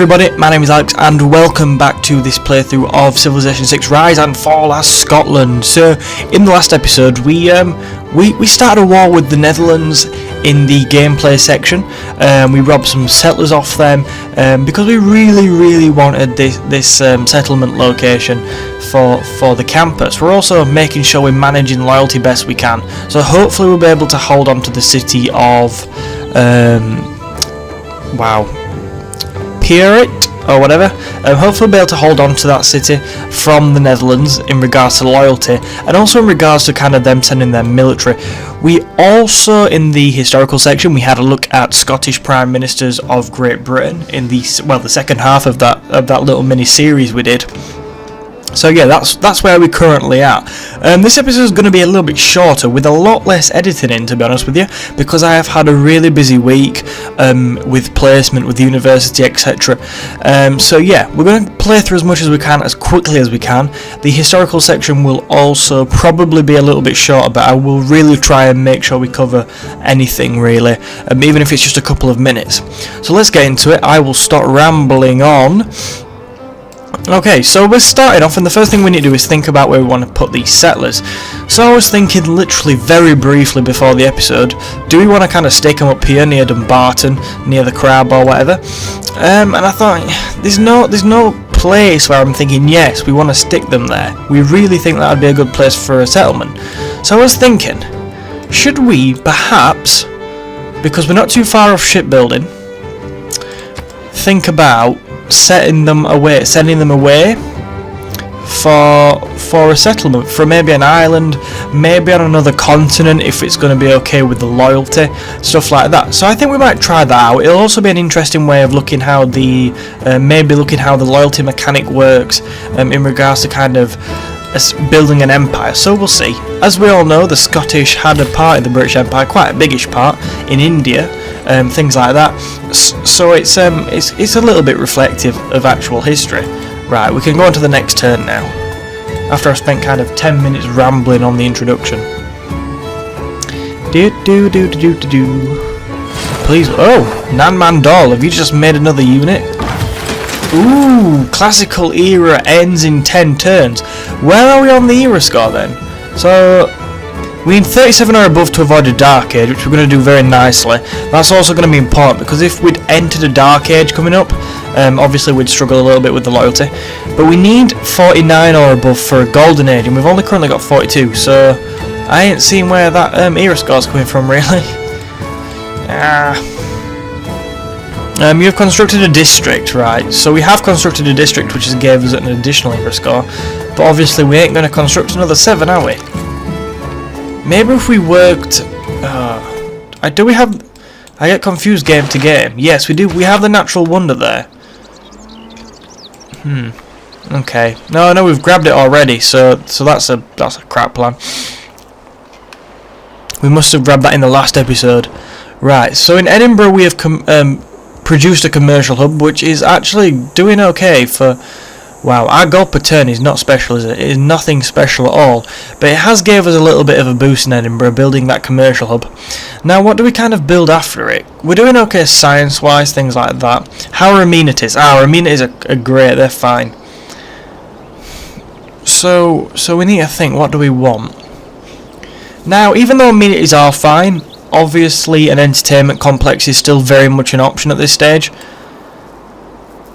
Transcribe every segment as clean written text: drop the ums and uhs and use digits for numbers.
everybody, my name is Alex and welcome back to this playthrough of Civilization 6 Rise and Fall as Scotland. So, in the last episode we started a war with the Netherlands in the gameplay section. We robbed some settlers off them because we really wanted this settlement location for the campus. We're also making sure we're managing loyalty best we can. So hopefully we'll be able to hold on to the city of Pierit or whatever. Hopefully we'll be able to hold on to that city from the Netherlands in regards to loyalty, and also in regards to kind of them sending their military. We also, in the historical section, we had a look at Scottish Prime Ministers of Great Britain in the second half of that little mini series we did. So yeah, that's where we're currently at. This episode is going to be a little bit shorter, with a lot less editing in, to be honest with you, because I have had a really busy week with placement, with university, etc. So yeah, we're going to play through as much as we can, as quickly as we can. The historical section will also probably be a little bit shorter, but I will really try and make sure we cover anything, really, even if it's just a couple of minutes. So let's get into it. I will stop rambling on. Okay, so we're starting off, and the first thing we need to do is think about where we want to put these settlers. So I was thinking literally very briefly before the episode, do we want to kind of stick them up here near Dumbarton, near the crab or whatever? And I thought, there's no place where I'm thinking, yes, we want to stick them there. We really think that would be a good place for a settlement. So I was thinking, should we perhaps, because we're not too far off shipbuilding, think about sending them away for a settlement, for maybe an island, maybe on another continent, if it's going to be okay with the loyalty, stuff like that. So I think we might try that out. It'll also be an interesting way of looking how the loyalty mechanic works in regards to kind of building an empire. So we'll see. As we all know, the Scottish had a part in the British Empire, quite a biggish part in India, things like that. So it's a little bit reflective of actual history. Right, we can go on to the next turn now, after I've spent kind of 10 minutes rambling on the introduction. Please, oh, Nan Mandol, have you just made another unit? Ooh, classical era ends in 10 turns. Where are we on the era score then? So we need 37 or above to avoid a Dark Age, which we're going to do very nicely. That's also going to be important, because if we'd entered a Dark Age coming up, obviously we'd struggle a little bit with the loyalty. But we need 49 or above for a Golden Age, and we've only currently got 42, so I ain't seen where that era score's coming from, really. You've constructed a district, right? So we have constructed a district, which has gave us an additional era score, but obviously we ain't going to construct another 7, are we? Maybe if we worked... do we have... I get confused game to game. Yes, we do. We have the natural wonder there. Okay. No, we've grabbed it already, so that's a crap plan. We must have grabbed that in the last episode. Right, so in Edinburgh we have produced a commercial hub, which is actually doing okay for... Wow, our gold per turn is not special, is it? It is nothing special at all, but it has gave us a little bit of a boost in Edinburgh, building that commercial hub. Now, what do we kind of build after it? We're doing okay science-wise, things like that. How are amenities? Our amenities are great, they're fine. So we need to think, what do we want? Now, even though amenities are fine, obviously an entertainment complex is still very much an option at this stage,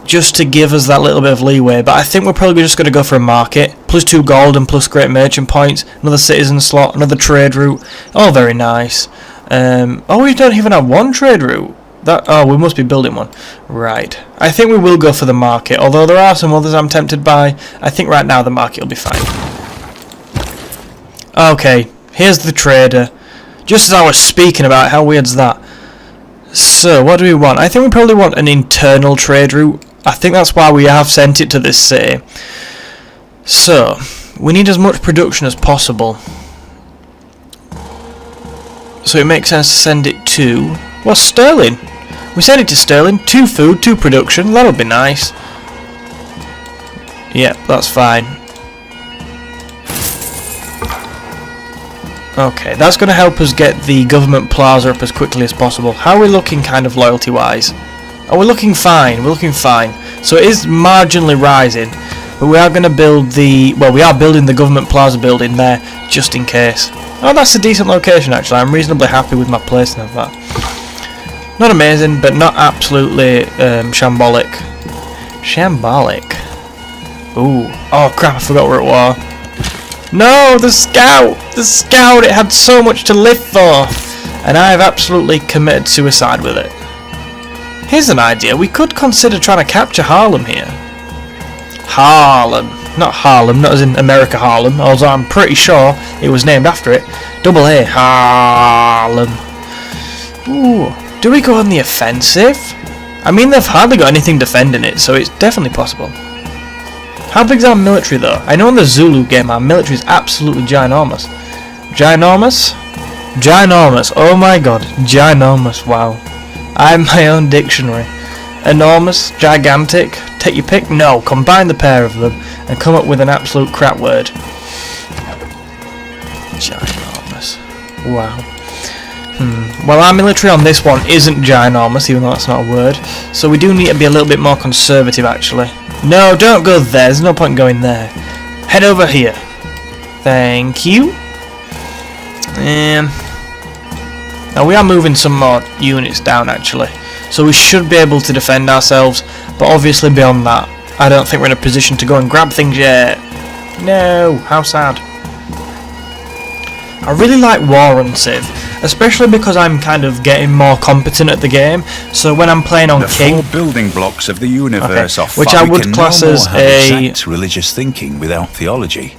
just to give us that little bit of leeway. But I think we're probably just going to go for a market, plus 2 gold and plus great merchant points, another citizen slot, another trade route, all very nice. Oh, we don't even have one trade route. We must be building one. Right, I think we will go for the market, although there are some others I'm tempted by. I think right now the market will be fine. Okay, here's the trader, just as I was speaking about. How weird's that? So what do we want? I think we probably want an internal trade route. I think that's why we have sent it to this city. So we need as much production as possible, so it makes sense to send it to, well, Stirling. We send it to Stirling. 2 food, 2 production, that'll be nice. Yep, that's fine. Okay, that's going to help us get the government plaza up as quickly as possible. How are we looking kind of loyalty wise? Oh, we're looking fine, we're looking fine. So it is marginally rising, but we are going to build the, well, we are building the government plaza building there just in case. Oh, that's a decent location actually. I'm reasonably happy with my placing of that. Not amazing, but not absolutely shambolic. Shambolic. Ooh. Oh crap, I forgot where it was. No, the scout! The scout! It had so much to live for! And I have absolutely committed suicide with it. Here's an idea. We could consider trying to capture Harlem here. Harlem. Not Harlem, not as in America Harlem, although I'm pretty sure it was named after it. Double A. Harlem. Ooh. Do we go on the offensive? I mean, they've hardly got anything defending it, so it's definitely possible. How big's our military though? I know in the Zulu game our military is absolutely ginormous. Ginormous? Ginormous. Oh my god. Ginormous. Wow. I'm my own dictionary. Enormous, gigantic, take your pick. No, combine the pair of them and come up with an absolute crap word. Ginormous. Wow. Well, our military on this one isn't ginormous, even though that's not a word. So we do need to be a little bit more conservative, actually. No, don't go there. There's no point in going there. Head over here. Thank you. Now we are moving some more units down, actually. So we should be able to defend ourselves. But obviously beyond that, I don't think we're in a position to go and grab things yet. No, how sad. I really like War and Civ, especially because I'm kind of getting more competent at the game. So when I'm playing on King, the 4 building blocks of the universe are which I would class as a religious thinking without theology,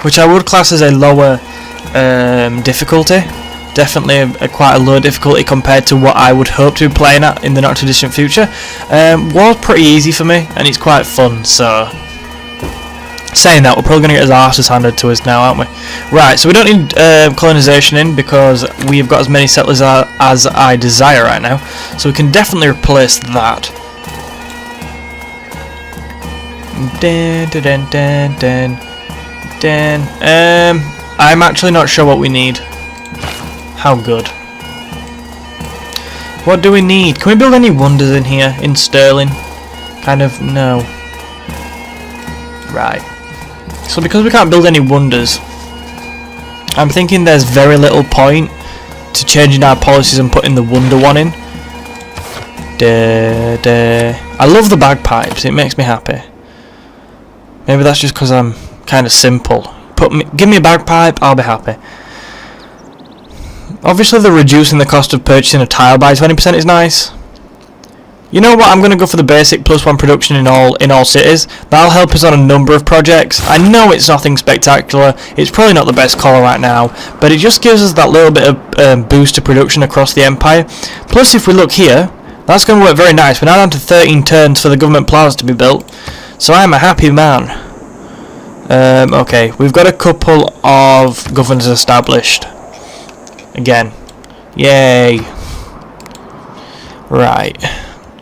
which I would class as a lower difficulty. Definitely quite a low difficulty compared to what I would hope to be playing at in the not too distant future. War's pretty easy for me, and it's quite fun. So. Saying that, we're probably going to get our asses handed to us now, aren't we? Right, so we don't need colonisation in because we've got as many settlers as I desire right now. So we can definitely replace that. I'm actually not sure what we need. How good. What do we need? Can we build any wonders in here, in Sterling? Kind of, no. Right. So because we can't build any wonders, I'm thinking there's very little point to changing our policies and putting the wonder one in. I love the bagpipes, it makes me happy. Maybe that's just because I'm kind of simple. Give me a bagpipe, I'll be happy. Obviously the reducing the cost of purchasing a tile by 20% is nice. You know what, I'm going to go for the basic +1 production in all cities. That'll help us on a number of projects. I know it's nothing spectacular, it's probably not the best call right now, but it just gives us that little bit of boost to production across the empire. Plus if we look here, that's going to work very nice. We're now down to 13 turns for the government plaza to be built, so I'm a happy man. Okay, we've got a couple of governors established. Again. Yay. Right.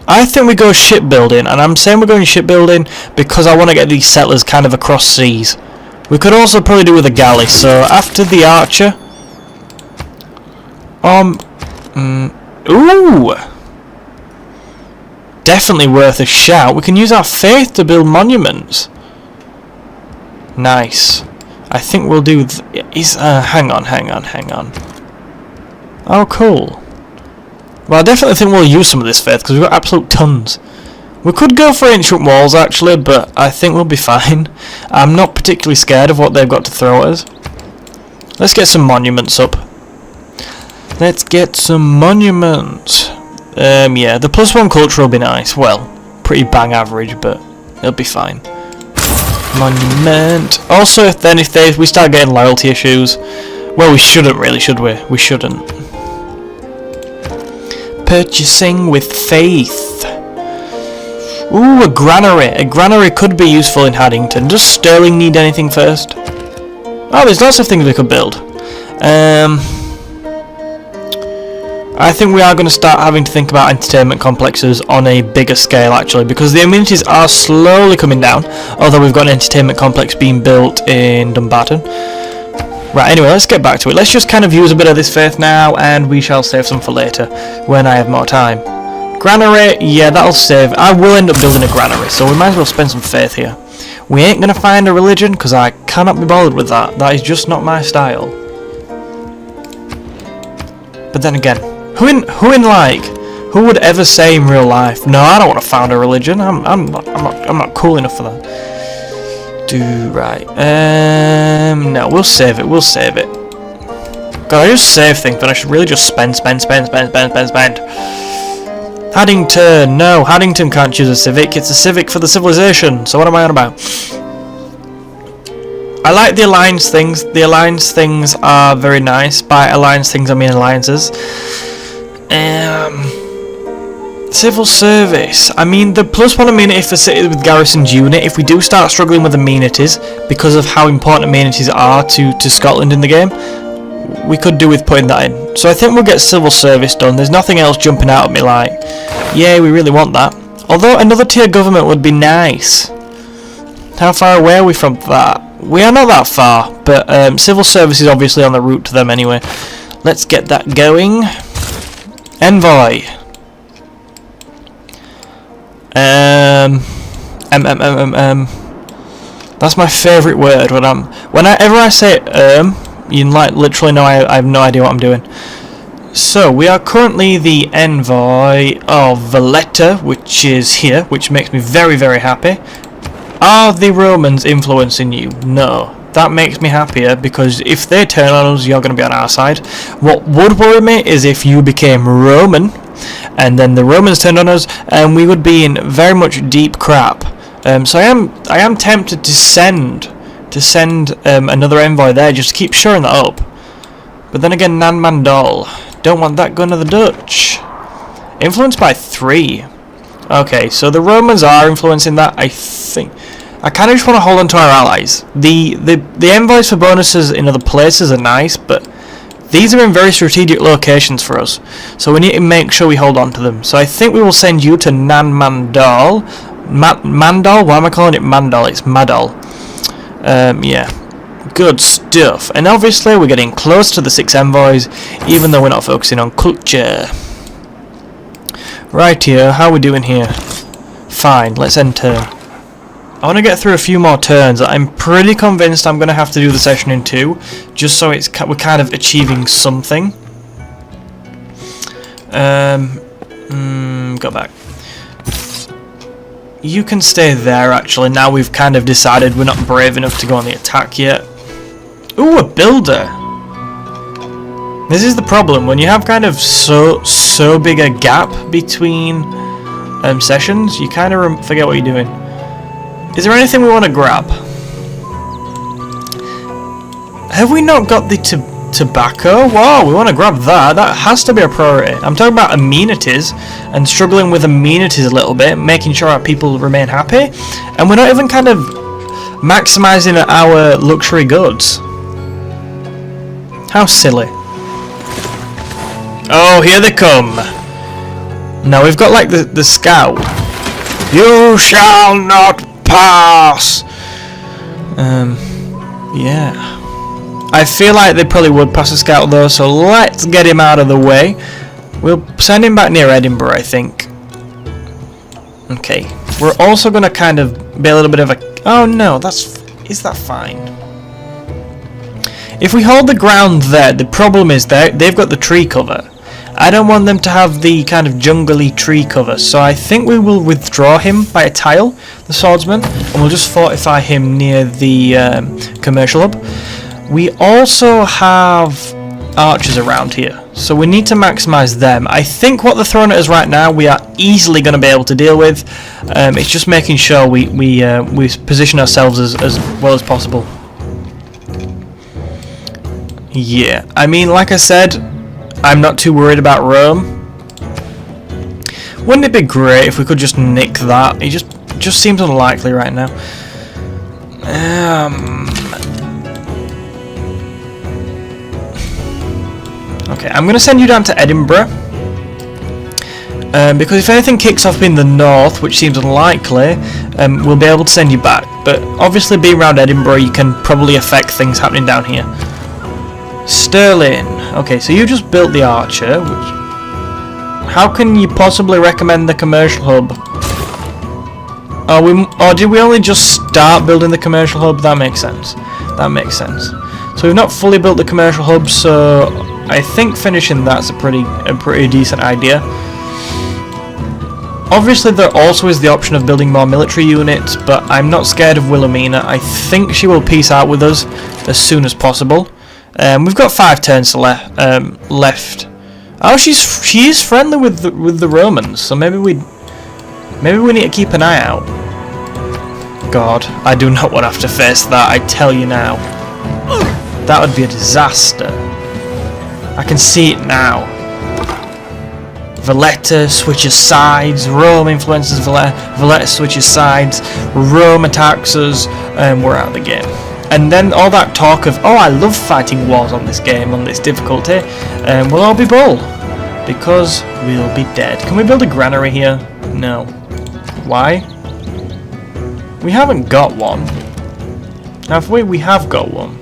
I think we go shipbuilding, and I'm saying we're going shipbuilding because I want to get these settlers kind of across seas. We could also probably do with a galley, so after the archer... ooh! Definitely worth a shout. We can use our faith to build monuments. Nice. I think we'll do... hang on. Oh, cool. Well, I definitely think we'll use some of this faith because we've got absolute tons. We could go for ancient walls actually, but I think we'll be fine. I'm not particularly scared of what they've got to throw at us. Let's get some monuments up. Let's get some monuments. Yeah, the +1 culture will be nice. Well, pretty bang average, but it'll be fine. Monument. Also, if we start getting loyalty issues, well, we shouldn't really, should we? We shouldn't. Purchasing with faith. Ooh, a granary. A granary could be useful in Haddington. Does Sterling need anything first? Oh, there's lots of things we could build. I think we are going to start having to think about entertainment complexes on a bigger scale actually, because the amenities are slowly coming down, although we've got an entertainment complex being built in Dumbarton. Right, anyway, let's get back to it. Let's just kind of use a bit of this faith now, and we shall save some for later, when I have more time. Granary, yeah, that'll save. I will end up building a granary, so we might as well spend some faith here. We ain't gonna find a religion, because I cannot be bothered with that. That is just not my style. But then again, who would ever say in real life, no, I don't want to found a religion. I'm not cool enough for that. Right. No, we'll save it. God, I just save things, but I should really just spend. Haddington, no, Haddington can't choose a civic. It's a civic for the civilization. So what am I on about? I like the alliance things. The alliance things are very nice. By alliance things, I mean alliances. Civil service. I mean, the +1 amenity for cities with garrisoned unit. If we do start struggling with amenities because of how important amenities are to Scotland in the game, we could do with putting that in. So I think we'll get civil service done. There's nothing else jumping out at me like, yeah, we really want that. Although another tier government would be nice. How far away are we from that? We are not that far, but civil service is obviously on the route to them anyway. Let's get that going. Envoy. That's my favourite word. Whenever I say you literally know I have no idea what I'm doing. So we are currently the envoy of Valletta, which is here, which makes me very, very happy. Are the Romans influencing you? No. That makes me happier, because if they turn on us, you're going to be on our side. What would worry me is if you became Roman, and then the Romans turned on us, and we would be in very much deep crap. So I am tempted to send another envoy there, just to keep shoring that up. But then again, Nan Mandal, don't want that going to the Dutch. Influenced by 3. Okay, so the Romans are influencing that, I think. I kind of just want to hold on to our allies. The envoys for bonuses in other places are nice, but these are in very strategic locations for us, so we need to make sure we hold on to them. So I think we will send you to Nan Mandal. Mandal? Why am I calling it Mandal? It's Madal. Yeah. Good stuff. And obviously we're getting close to the 6 envoys, even though we're not focusing on culture. Right here, how are we doing here? Fine, let's end turn. I want to get through a few more turns. I'm pretty convinced I'm going to have to do the session in 2, just so we're kind of achieving something. Go back. You can stay there, actually. Now we've kind of decided we're not brave enough to go on the attack yet. Ooh, a builder! This is the problem. When you have kind of so big a gap between sessions, you kind of forget what you're doing. Is there anything we want to grab? Have we not got the tobacco? Whoa, we want to grab that. That has to be a priority. I'm talking about amenities and struggling with amenities a little bit, making sure our people remain happy. And we're not even kind of maximizing our luxury goods. How silly. Oh, here they come. Now we've got like the scout. You shall not pass. Yeah. I feel like they probably would pass a scout though, so let's get him out of the way. We'll send him back near Edinburgh, I think. Okay. We're also going to kind of be a little bit of a... Oh no, is that fine? If we hold the ground there, the problem is they've got the tree cover. I don't want them to have the kind of jungly tree cover, so I think we will withdraw him by a tile, the swordsman, and we'll just fortify him near the commercial hub. We also have archers around here, so we need to maximize them. I think what they're throwing at us right now, we are easily going to be able to deal with. It's just making sure we position ourselves as well as possible. Yeah, I mean, like I said, I'm not too worried about Rome. Wouldn't it be great if we could just nick that? It just seems unlikely right now. Okay, I'm going to send you down to Edinburgh. Because if anything kicks off in the north, which seems unlikely, we'll be able to send you back. But obviously being around Edinburgh, you can probably affect things happening down here. Stirling. Okay, so you just built the archer, which... How can you possibly recommend the commercial hub? Or did we only just start building the commercial hub? That makes sense. That makes sense. So we've not fully built the commercial hub, so I think finishing that's a pretty decent idea. Obviously there also is the option of building more military units, but I'm not scared of Wilhelmina. I think she will peace out with us as soon as possible. We've got 5 turns left. Oh, she is friendly with the Romans, so maybe we need to keep an eye out. God, I do not want to have to face that, I tell you now. That would be a disaster. I can see it now. Valletta switches sides, Rome influences Valletta switches sides, Rome attacks us, and we're out of the game. And then all that talk of, oh, I love fighting wars on this game, on this difficulty, will all be bull. Because we'll be dead. Can we build a granary here? No. Why? We haven't got one. Have we? We have got one.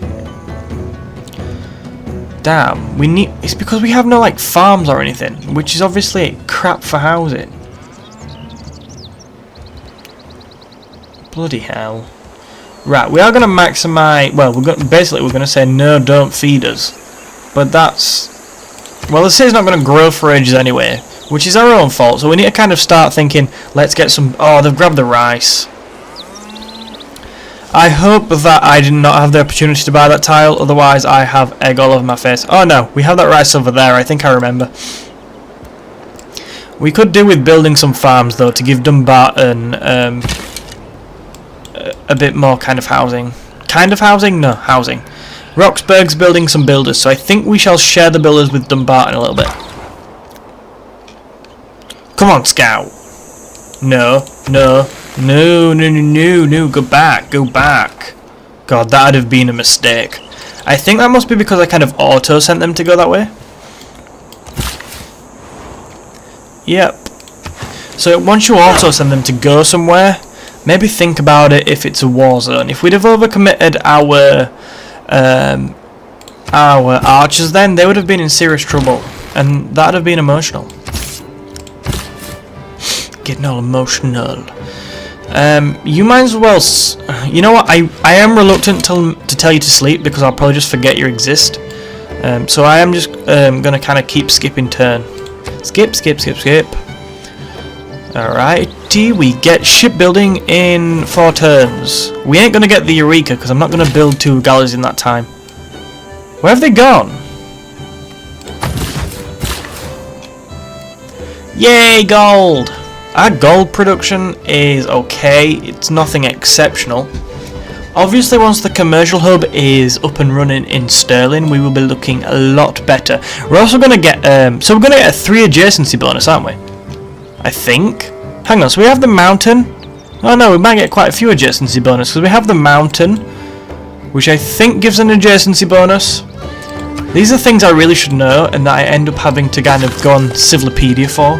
Damn, it's because we have no like farms or anything, which is obviously crap for housing. Bloody hell. Right, we are going to maximize, well, we're going to say no, don't feed us. But that's, well, the city's not going to grow for ages anyway, which is our own fault, so we need to kind of start thinking, let's get some, oh, they've grabbed the rice. I hope that I did not have the opportunity to buy that tile, otherwise I have egg all over my face. Oh no, we have that rice over there, I think I remember. We could do with building some farms though, to give Dumbarton a bit more kind of housing. Kind of housing? No, housing. Roxburgh's building some builders, so I think we shall share the builders with Dumbarton a little bit. Come on, Scout. No, no. No, no, no, no, no, go back, go back. God, that would have been a mistake. I think that must be because I kind of auto-sent them to go that way. Yep. So once you auto-send them to go somewhere, maybe think about it if it's a war zone. If we'd have overcommitted our archers then, they would have been in serious trouble. And that would have been emotional. Getting all emotional. You might as well, you know what, I am reluctant to tell you to sleep because I'll probably just forget you exist. So I am just going to kind of keep skipping turn. Skip, skip, skip, skip. Alrighty, we get shipbuilding in 4 turns. We ain't going to get the Eureka because I'm not going to build 2 galleys in that time. Where have they gone? Yay, gold! Our gold production is okay, it's nothing exceptional. Obviously once the commercial hub is up and running in Sterling, we will be looking a lot better. We're also going to get, so we're going to get a 3 adjacency bonus, aren't we? I think. Hang on, so we have the mountain. Oh no, we might get quite a few adjacency bonus, because we have the mountain, which I think gives an adjacency bonus. These are things I really should know, and that I end up having to kind of go on Civilopedia for.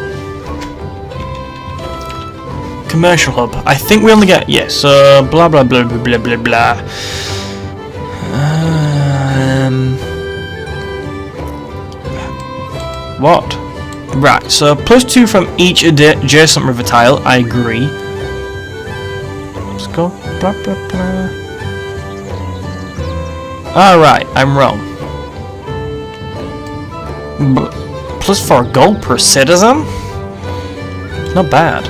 Commercial hub. I think we only get, yes, so blah blah blah blah blah blah blah. What? Right, so +2 from each adjacent river tile, I agree. Let's go. Blah blah blah. Alright, I'm wrong. +4 gold per citizen? Not bad.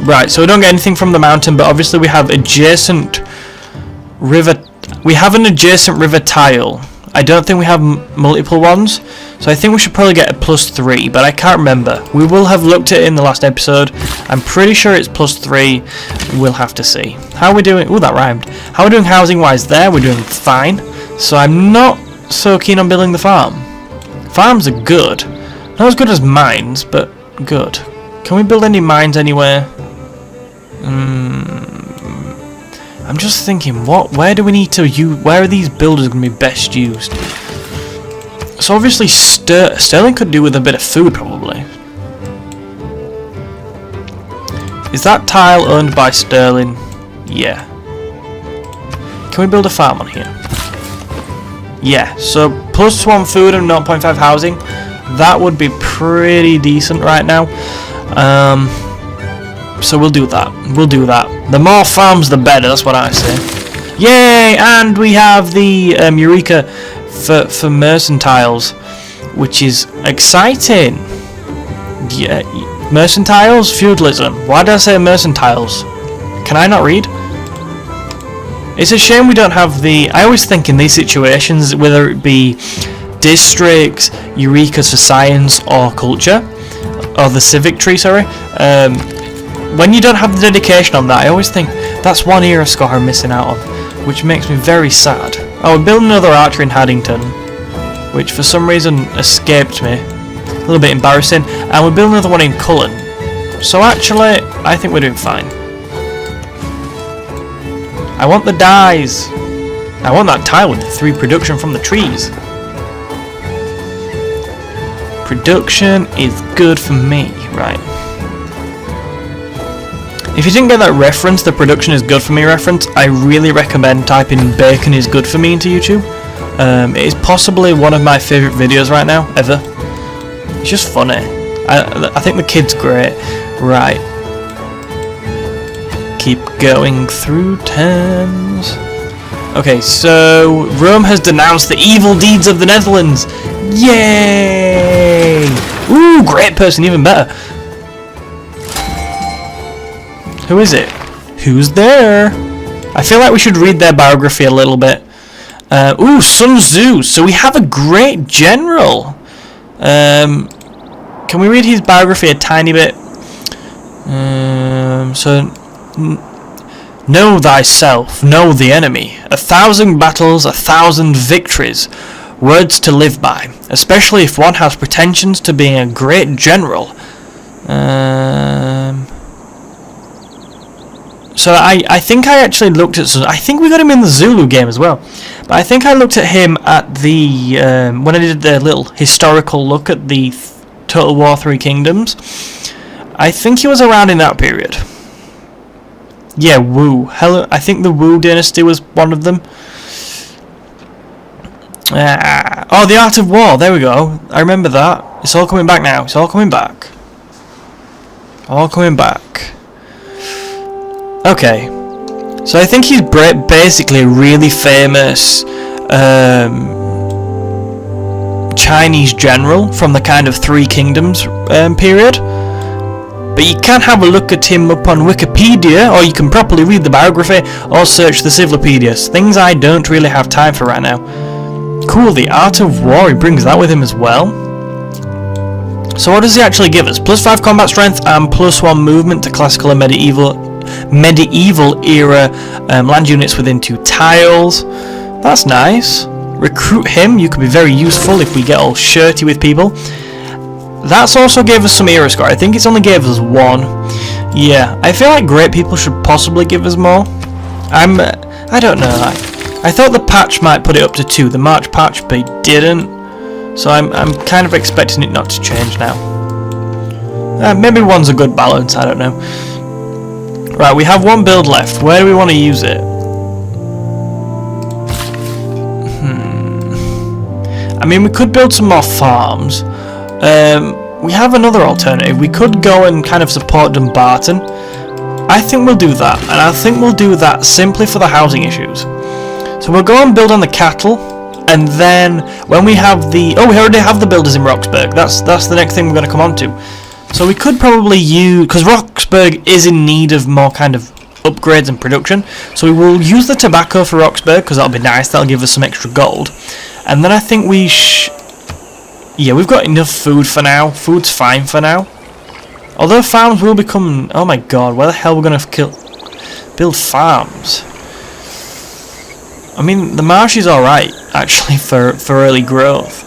Right, so we don't get anything from the mountain, but obviously we have adjacent river. We have an adjacent river tile. I don't think we have multiple ones, so I think we should probably get a +3, but I can't remember. We will have looked at it in the last episode. I'm pretty sure it's +3. We'll have to see. How are we doing? Oh, that rhymed. How are we doing housing-wise there? We're doing fine. So I'm not so keen on building the farm. Farms are good. Not as good as mines, but good. Can we build any mines anywhere? I'm just thinking, where do we need to use, where are these builders going to be best used? So obviously Sterling could do with a bit of food probably. Is that tile owned by Sterling? Yeah. Can we build a farm on here? Yeah, so +1 food and 0.5 housing. That would be pretty decent right now. So we'll do that. We'll do that. The more farms, the better. That's what I say. Yay! And we have the Eureka for mercantiles, which is exciting. Yeah, mercantiles, feudalism. Why did I say mercantiles? Can I not read? It's a shame we don't have the... I always think in these situations, whether it be districts, Eurekas for science or culture, or the civic tree, sorry, when you don't have the dedication on that, I always think that's one era score I'm missing out on, which makes me very sad. Oh, we're building another archer in Haddington, which for some reason escaped me. A little bit embarrassing. And we're building another one in Cullen. So actually, I think we're doing fine. I want the dyes. I want that tile with the 3 production from the trees. Production is good for me, right? If you didn't get that reference, the production is good for me reference, I really recommend typing bacon is good for me into YouTube. It is possibly one of my favourite videos right now, ever. It's just funny. I think the kid's great. Right. Keep going through turns. Okay, so Rome has denounced the evil deeds of the Netherlands. Yay! Ooh, great person, even better. Who is it? Who's there? I feel like we should read their biography a little bit. Ooh, Sun Tzu. So we have a great general. Can we read his biography a tiny bit? Know thyself, know the enemy. 1,000 battles, 1,000 victories. Words to live by, especially if one has pretensions to being a great general. So I think I actually looked at... I think we got him in the Zulu game as well. But I think I looked at him at the... when I did the little historical look at the Total War 3 Kingdoms. I think he was around in that period. Yeah, Wu. I think the Wu dynasty was one of them. Oh, the Art of War. There we go. I remember that. It's all coming back now. It's all coming back. All coming back. Okay. So I think he's basically a really famous Chinese general from the kind of 3 Kingdoms period. But you can have a look at him up on Wikipedia, or you can properly read the biography, or search the Civilopedias. Things I don't really have time for right now. Cool, the Art of War, he brings that with him as well. So what does he actually give us? +5 combat strength and +1 movement to classical and medieval era land units within 2 tiles. That's nice. Recruit him, you could be very useful if we get all shirty with people. That's also gave us some era score. I think it's only gave us 1. Yeah, I feel like great people should possibly give us more. I don't know. I thought the patch might put it up to 2, the March patch, but it didn't. So I'm kind of expecting it not to change now. Maybe 1's a good balance, I don't know. Right, we have 1 build left. Where do we want to use it? I mean, we could build some more farms. We have another alternative. We could go and kind of support Dumbarton. I think we'll do that, and I think we'll do that simply for the housing issues. So we'll go and build on the cattle, and then when we have the... Oh, we already have the builders in Roxburgh. That's the next thing we're going to come on to. So we could probably use... Because Roxburgh is in need of more kind of upgrades and production. So we will use the tobacco for Roxburgh, because that'll be nice. That'll give us some extra gold. And then I think we... Yeah, we've got enough food for now. Food's fine for now. Although farms will become... Oh my god, where the hell are we going to build farms? I mean, the marsh is alright, actually, for early growth.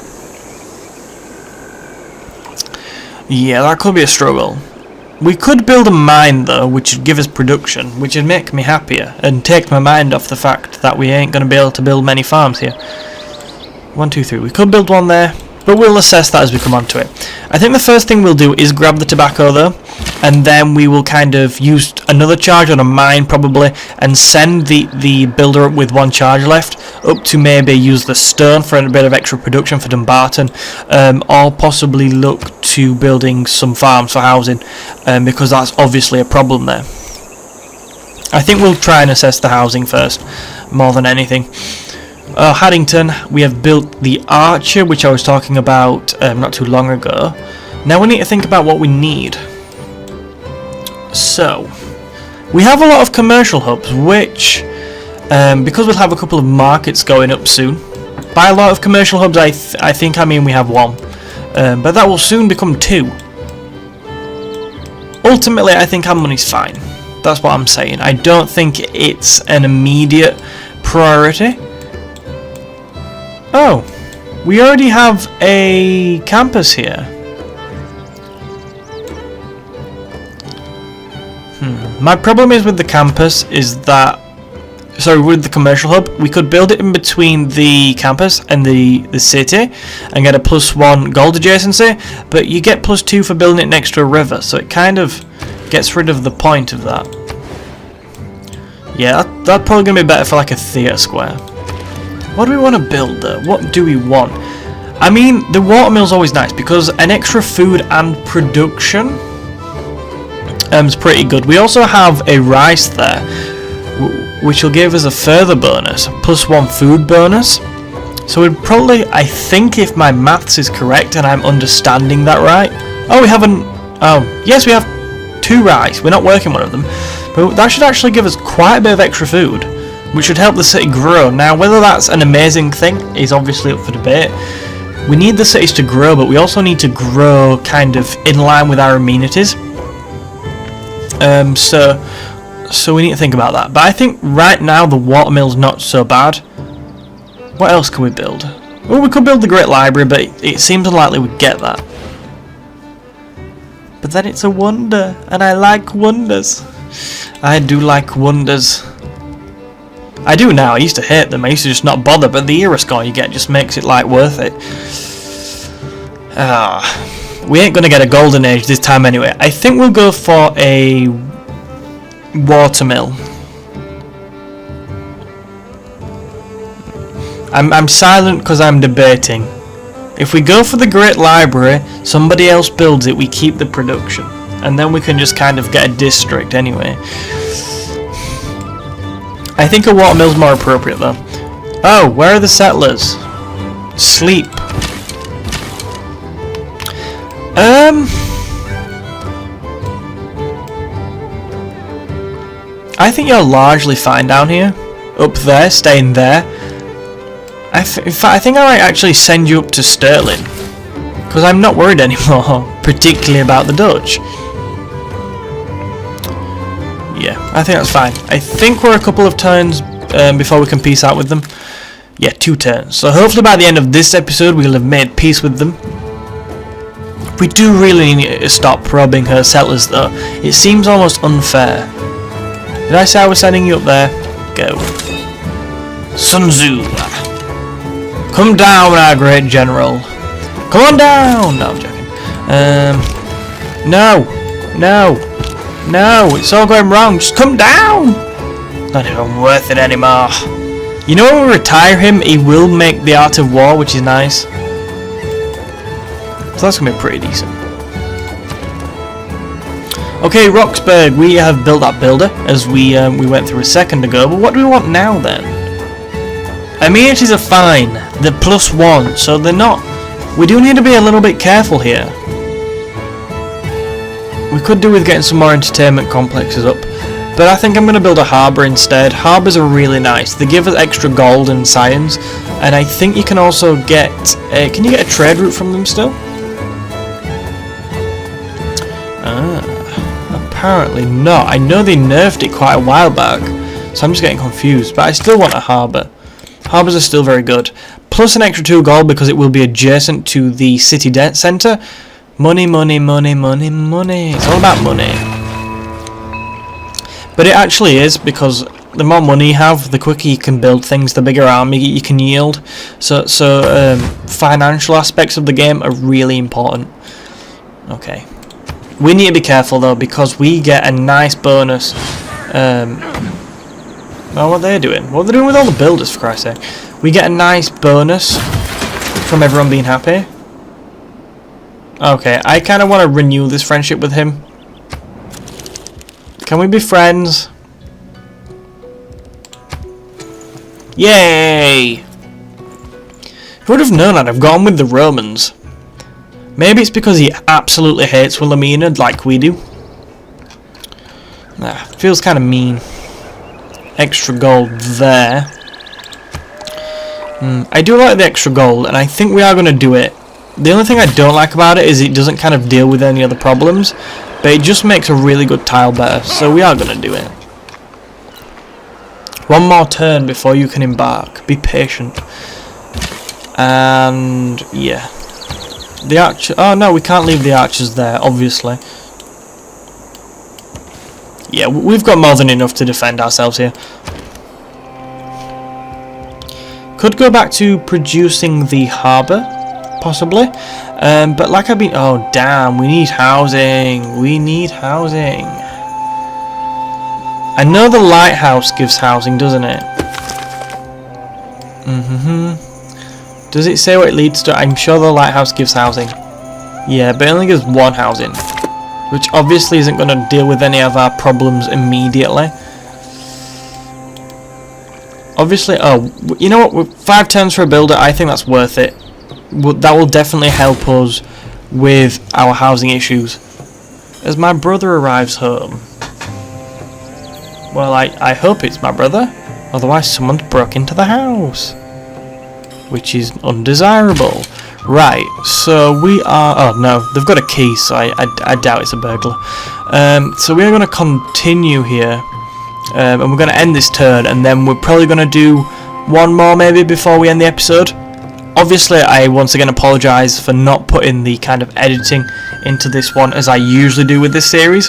Yeah, that could be a struggle. We could build a mine, though, which would give us production, which would make me happier, and take my mind off the fact that we ain't going to be able to build many farms here. 1, 2, 3. We could build one there. But we'll assess that as we come on to it. I think the first thing we'll do is grab the tobacco though, and then we will kind of use another charge on a mine probably, and send the builder up with one charge left up to maybe use the stone for a bit of extra production for Dumbarton, or possibly look to building some farms for housing, because that's obviously a problem there. I think we'll try and assess the housing first, more than anything. Haddington, we have built the Archer, which I was talking about not too long ago. Now we need to think about what we need. So, we have a lot of commercial hubs, which, because we'll have a couple of markets going up soon. By a lot of commercial hubs, I think I mean we have one. But that will soon become 2. Ultimately, I think our money's fine. That's what I'm saying. I don't think it's an immediate priority. Oh, we already have a campus here. My problem is with the campus is that, sorry, with the commercial hub, we could build it in between the campus and the city and get a +1 gold adjacency, but you get +2 for building it next to a river, so it kind of gets rid of the point of that. Yeah, that's probably going to be better for like a theatre square. What do we want to build though? What do we want? I mean, the watermill's always nice because an extra food and production is pretty good. We also have a rice there, which will give us a further bonus, +1 food bonus. So we'd probably, I think if my maths is correct and I'm understanding that right. Oh, we haven't, oh, yes, we have 2 rice. We're not working one of them. But that should actually give us quite a bit of extra food, which should help the city grow. Now, whether that's an amazing thing is obviously up for debate. We need the cities to grow, but we also need to grow kind of in line with our amenities. So we need to think about that. But I think right now the watermill's not so bad. What else can we build? Well, we could build the Great Library, but it seems unlikely we'd get that. But then it's a wonder, and I like wonders. I do like wonders. I do now. I used to hate them. I used to just not bother, but the era score you get just makes it like worth it. We ain't gonna get a golden age this time anyway. I think we'll go for a watermill. I'm silent because I'm debating. If we go for the Great Library, somebody else builds it, we keep the production. And then we can just kind of get a district anyway. I think a watermill's more appropriate though. Oh, where are the settlers? Sleep. I think you're largely fine down here. Up there, staying there. In fact, I think I might actually send you up to Stirling. Because I'm not worried anymore, particularly about the Dutch. Yeah, I think that's fine. I think we're a couple of turns before we can peace out with them. Yeah, 2 turns. So hopefully by the end of this episode we'll have made peace with them. We do really need to stop robbing her settlers though. It seems almost unfair. Did I say I was sending you up there? Go. Sun Tzu. Come down, our great general. Come on down! No, I'm joking. No, it's all going wrong. Just come down! Not even worth it anymore. You know when we retire him, he will make the Art of War, which is nice. So that's going to be pretty decent. Okay, Roxburgh, we have built that builder, as we went through a second ago, but what do we want now then? Amenities are fine, they're +1, so they're not... We do need to be a little bit careful here. We could do with getting some more entertainment complexes up, but I think I'm going to build a harbour instead. Harbours are really nice, they give us extra gold and science, and I think you can also get... can you get a trade route from them still? Apparently not. I know they nerfed it quite a while back, so I'm just getting confused, but I still want a harbour. Harbours are still very good. Plus an extra 2 gold because it will be adjacent to the city centre. Money, money, money, money, money. It's all about money. But it actually is, because the more money you have, the quicker you can build things, the bigger army you can yield. So financial aspects of the game are really important. Okay. We need to be careful though, because we get a nice bonus. Oh, what are they doing? What are they doing with all the builders, for Christ's sake? We get a nice bonus from everyone being happy. Okay, I kind of want to renew this friendship with him. Can we be friends? Yay! Who would have known I'd have gone with the Romans? Maybe it's because he absolutely hates Wilhelmina like we do. Feels kind of mean. Extra gold there. I do like the extra gold, and I think we are going to do it. The only thing I don't like about it is it doesn't kind of deal with any other problems, but it just makes a really good tile better, so we are going to do it. One more turn before you can embark. Be patient. And yeah. The archer. Oh no, we can't leave the archers there, obviously. Yeah, we've got more than enough to defend ourselves here. Could go back to producing the harbour, possibly. But like I've been... Oh, damn, we need housing. We need housing. I know the lighthouse gives housing, doesn't it? Does it say what it leads to? I'm sure the lighthouse gives housing. Yeah, but it only gives one housing, which obviously isn't going to deal with any of our problems immediately. Obviously, oh, you know what? 5 turns for a builder, I think that's worth it. That will definitely help us with our housing issues. As my brother arrives home. Well, I hope it's my brother. Otherwise, someone's broke into the house. Which is undesirable. Right, so we are... Oh, no, they've got a key, so I doubt it's a burglar. So we are going to continue here. And we're going to end this turn, and then we're probably going to do one more maybe before we end the episode. Obviously, I once again apologise for not putting the kind of editing into this one as I usually do with this series.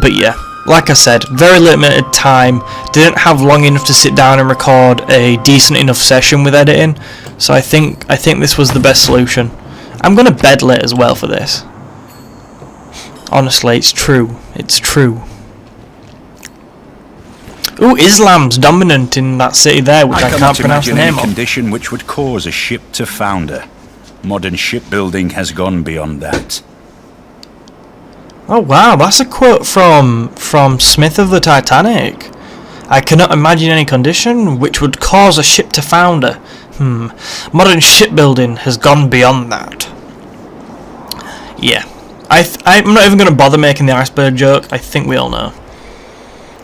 But yeah, like I said, very limited time. Didn't have long enough to sit down and record a decent enough session with editing. So I think this was the best solution. I'm going to bed late as well for this. Honestly, it's true. It's true. Ooh, Islam's dominant in that city there, which I can't pronounce the name of. A condition which would cause a ship to founder. Modern shipbuilding has gone beyond that. Oh wow, that's a quote from Smith of the Titanic. I cannot imagine any condition which would cause a ship to founder. Modern shipbuilding has gone beyond that. Yeah. I'm not even going to bother making the iceberg joke. I think we all know.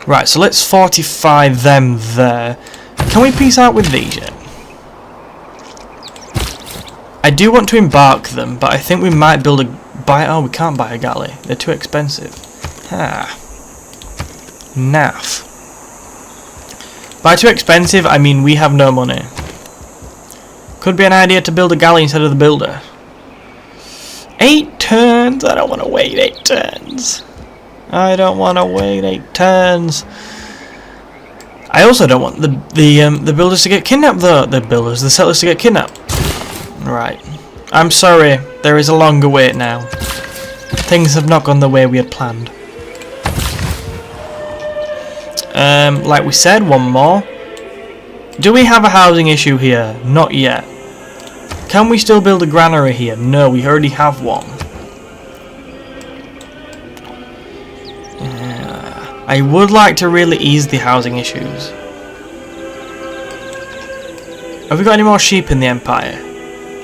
Right, so let's fortify them there. Can we peace out with these yet? I do want to embark them, but I think we might build a... Oh, we can't buy a galley. They're too expensive. Naff. By too expensive, I mean we have no money. Could be an idea to build a galley instead of the builder. 8 turns? I don't want to wait 8 turns. I don't want to wait 8 turns. I also don't want the builders to get kidnapped though. The settlers to get kidnapped. Right. I'm sorry. There is a longer wait now. Things have not gone the way we had planned. Like we said, one more. Do we have a housing issue here? Not yet. Can we still build a granary here? No, we already have one. I would like to really ease the housing issues. Have we got any more sheep in the Empire?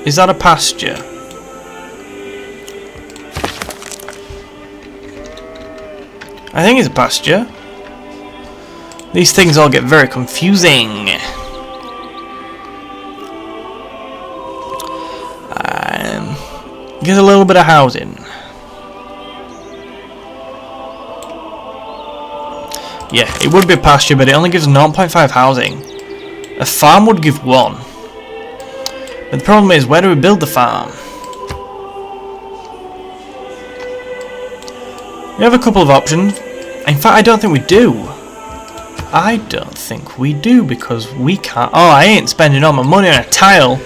Is that a pasture? I think it's a pasture. These things all get very confusing. Get a little bit of housing. Yeah, it would be a pasture, but it only gives 0.5 housing. A farm would give 1. But the problem is, where do we build the farm? We have a couple of options. In fact, I don't think we do. I don't think we do, because we can't... Oh, I ain't spending all my money on a tile.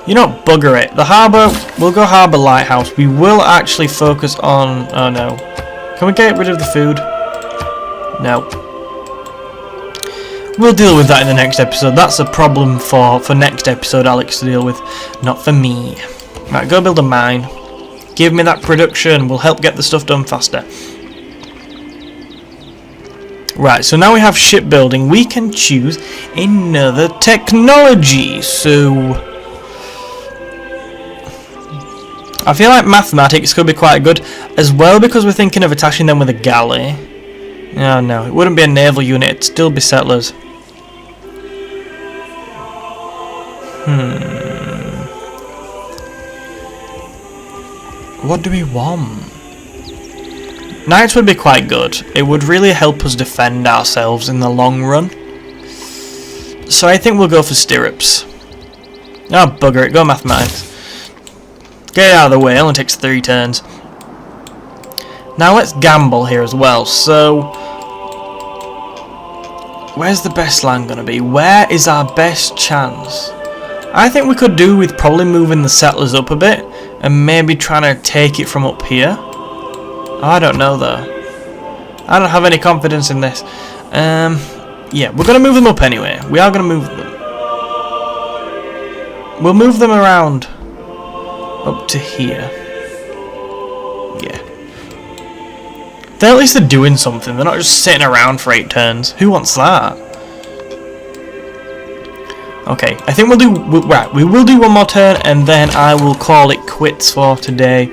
You know, bugger it. The harbour, we'll go harbour lighthouse. We will actually focus on... Oh no. Can we get rid of the food? No. We'll deal with that in the next episode. That's a problem for next episode, Alex, to deal with. Not for me. Right, go build a mine. Give me that production. We'll help get the stuff done faster. Right, so now we have shipbuilding. We can choose another technology. So... I feel like mathematics could be quite good as well because we're thinking of attaching them with a galley. Oh no, it wouldn't be a naval unit, it'd still be settlers. What do we want? Knights would be quite good. It would really help us defend ourselves in the long run. So I think we'll go for stirrups. Oh bugger it, go mathematics. Get out of the way, it only takes 3 turns. Now let's gamble here as well. So, where's the best land going to be? Where is our best chance? I think we could do with probably moving the settlers up a bit and maybe trying to take it from up here. I don't know though. I don't have any confidence in this. Yeah, we're going to move them up anyway. We are going to move them. We'll move them around up to here. Yeah. At least they're doing something. They're not just sitting around for 8 turns. Who wants that? Okay, I think we'll do... Right, we will do one more turn and then I will call it quits for today.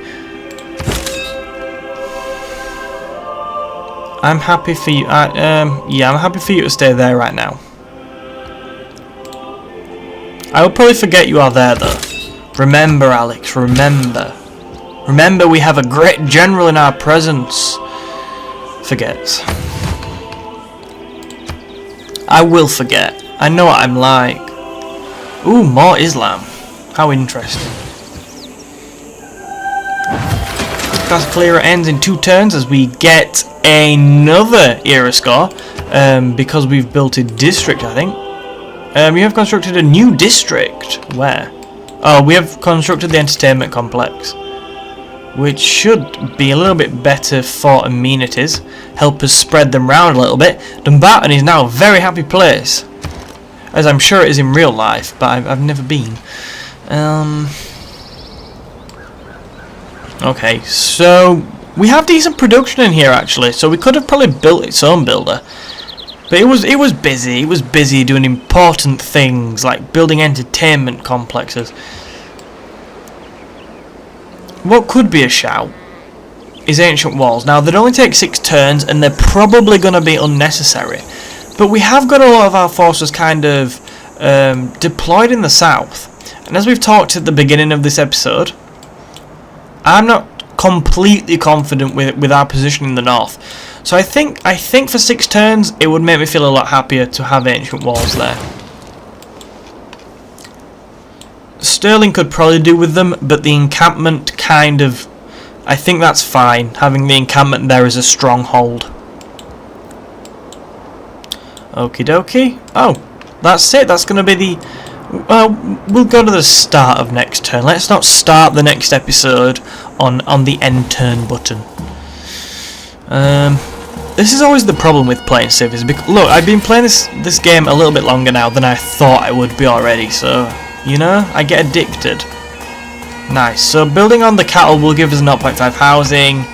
I'm happy for you... yeah, I'm happy for you to stay there right now. I will probably forget you are there though. Remember, Alex, remember. Remember, we have a great general in our presence. Forget. I will forget. I know what I'm like. Ooh, more Islam. How interesting. Class clearer ends in 2 turns as we get another era score. Because we've built a district, I think. We have constructed a new district. Where? Oh, we have constructed the entertainment complex, which should be a little bit better for amenities, help us spread them round a little bit. Dumbarton is now a very happy place, as I'm sure it is in real life, but I've never been. Okay, so we have decent production in here actually, so we could have probably built its own builder. But it was busy. It was busy doing important things like building entertainment complexes. What could be a shout is ancient walls. Now they'd only take 6 turns and they're probably going to be unnecessary. But we have got a lot of our forces kind of deployed in the south. And as we've talked at the beginning of this episode, I'm not completely confident with our position in the north. So I think for 6 turns it would make me feel a lot happier to have ancient walls there. Sterling could probably do with them, but the encampment kind of... I think that's fine, having the encampment there as a stronghold. Okie dokie. Oh, that's it. That's going to be the... we'll go to the start of next turn. Let's not start the next episode on the end turn button. This is always the problem with playing Civ. Look, I've been playing this game a little bit longer now than I thought I would be already, so, you know, I get addicted. Nice. So building on the cattle will give us 0.5 housing.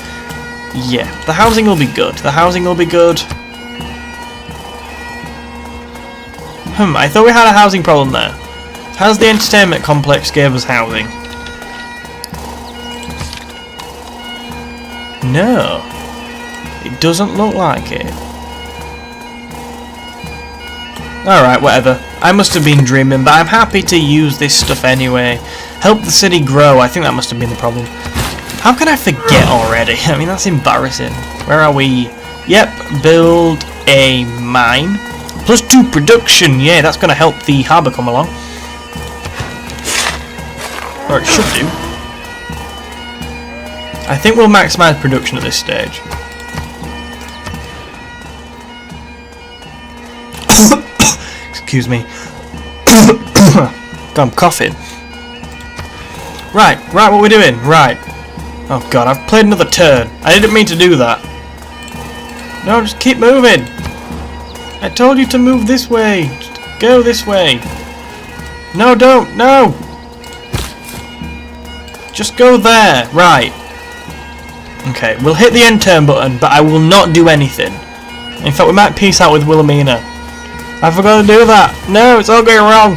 Yeah, the housing will be good. The housing will be good. I thought we had a housing problem there. How's the entertainment complex gave us housing? No. It doesn't look like it. Alright, whatever. I must have been dreaming, but I'm happy to use this stuff anyway. Help the city grow. I think that must have been the problem. How can I forget already? I mean, that's embarrassing. Where are we? Yep, build a mine. +2 production. Yeah, that's going to help the harbour come along. Or it should do. I think we'll maximise production at this stage. Excuse me. God, I'm coughing. Right, what are we doing? Right. Oh god, I've played another turn. I didn't mean to do that. No, just keep moving. I told you to move this way. Just go this way. No, don't. No. Just go there. Right. Okay, we'll hit the end turn button, but I will not do anything. In fact, we might peace out with Wilhelmina. I forgot to do that. No, it's all going wrong.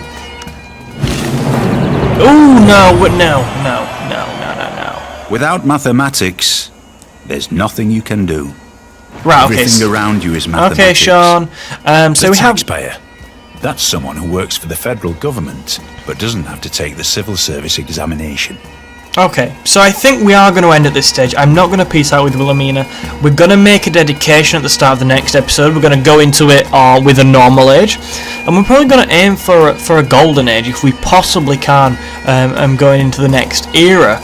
Ooh, no, no. Without mathematics, there's nothing you can do. Right, okay. Everything around you is mathematics. Okay, Sean. So we have... taxpayer. That's someone who works for the federal government, but doesn't have to take the civil service examination. Okay, so I think we are going to end at this stage. I'm not going to peace out with Wilhelmina. We're going to make a dedication at the start of the next episode. We're going to go into it with a normal age. And we're probably going to aim for a golden age if we possibly can, going into the next era.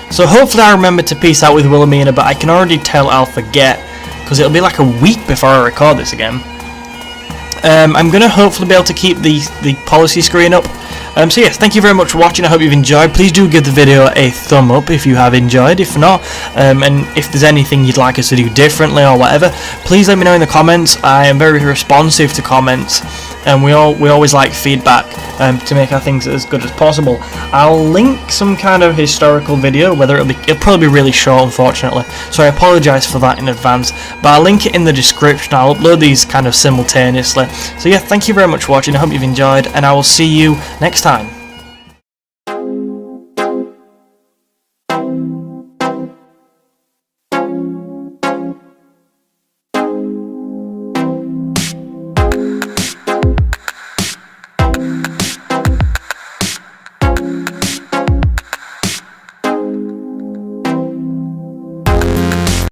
So hopefully I remember to peace out with Wilhelmina, but I can already tell I'll forget, because it'll be like a week before I record this again. I'm going to hopefully be able to keep the policy screen up. So yes, thank you very much for watching. I hope you've enjoyed. Please do give the video a thumb up if you have enjoyed. If not, and if there's anything you'd like us to do differently or whatever, please let me know in the comments. I am very responsive to comments, and we always like feedback to make our things as good as possible. I'll link some kind of historical video, whether it'll probably be really short, unfortunately, so I apologise for that in advance, but I'll link it in the description. I'll upload these kind of simultaneously. So yeah, thank you very much for watching. I hope you've enjoyed, and I will see you next time.